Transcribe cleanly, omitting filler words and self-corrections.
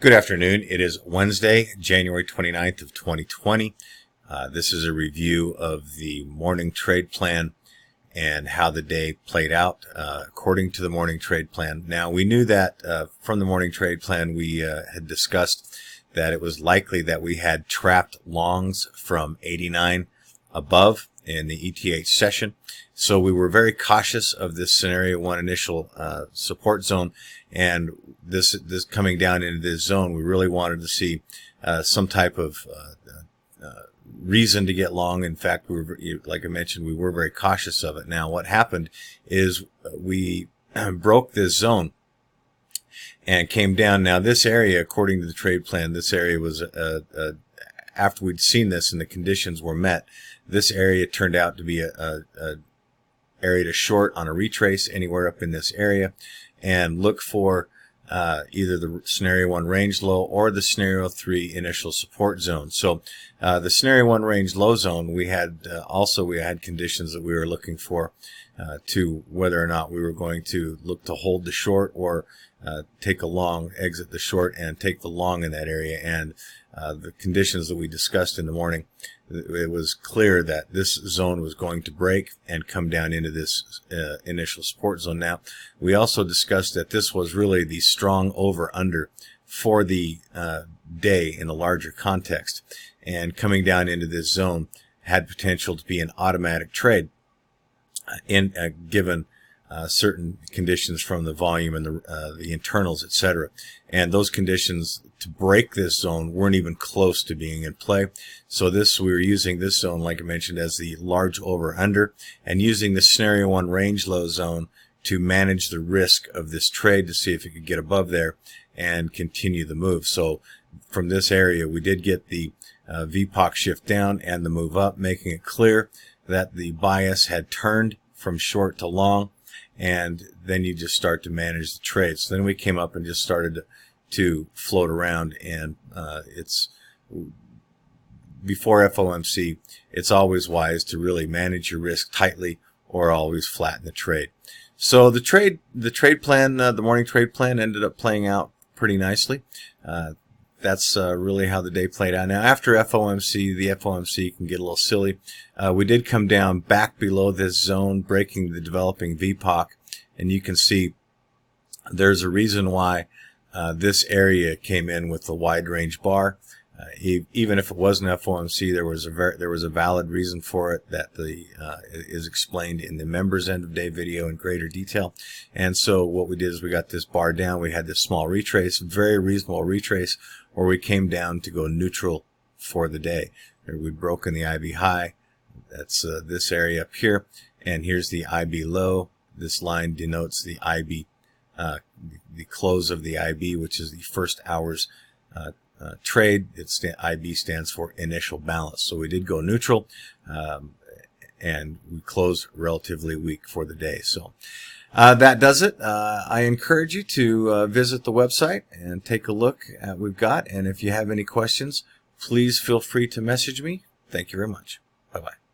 Good afternoon. It is Wednesday, January 29th of 2020. This is a review of the morning trade plan and how the day played out according to the morning trade plan. Now, we knew that from the morning trade plan we had discussed that it was likely that we had trapped longs from 89 above in the ETH session. So we were very cautious of this scenario one initial support zone, and this coming down into this zone, we really wanted to see some type of reason to get long. In fact, we were, like I mentioned, we were very cautious of it. Now, what happened is we broke this zone and came down. Now, this area, according to the trade plan, this area was after we'd seen this and the conditions were met, this area turned out to be a area to short on a retrace anywhere up in this area, and look for either the scenario 1 range low or the scenario 3 initial support zone. So the scenario 1 range low zone, we had conditions that we were looking for to whether or not we were going to look to hold the short or take a long, exit the short and take the long in that area. And the conditions that we discussed in the morning, it was clear that this zone was going to break and come down into this initial support zone. Now, we also discussed that this was really the strong over-under for the day in a larger context, and coming down into this zone had potential to be an automatic trade given certain conditions from the volume and the internals, etc. And those conditions to break this zone weren't even close to being in play. So we were using this zone, like I mentioned, as the large over-under, and using the scenario 1 range low zone to manage the risk of this trade to see if it could get above there and continue the move. So from this area, we did get the VPOC shift down and the move up, making it clear that the bias had turned from short to long, and then you just start to manage the trade. So then we came up and just started to float around, and it's before FOMC, it's always wise to really manage your risk tightly or always flatten the trade. So the trade plan, the morning trade plan, ended up playing out pretty nicely. That's really how the day played out. Now, after FOMC, the FOMC can get a little silly. We did come down back below this zone, breaking the developing VPOC, and you can see there's a reason why this area came in with the wide range bar. Even if it wasn't FOMC, there was a valid reason for it that is explained in the members end of day video in greater detail. And so what we did is we got this bar down. We had this small retrace, very reasonable retrace, where we came down to go neutral for the day. We'd broken the IB high. That's this area up here, and here's the IB low. This line denotes the IB, the close of the IB, which is the first hour's trade. IB stands for initial balance. So we did go neutral, and we closed relatively weak for the day. So that does it. I encourage you to visit the website and take a look at what we've got. And if you have any questions, please feel free to message me. Thank you very much. Bye-bye.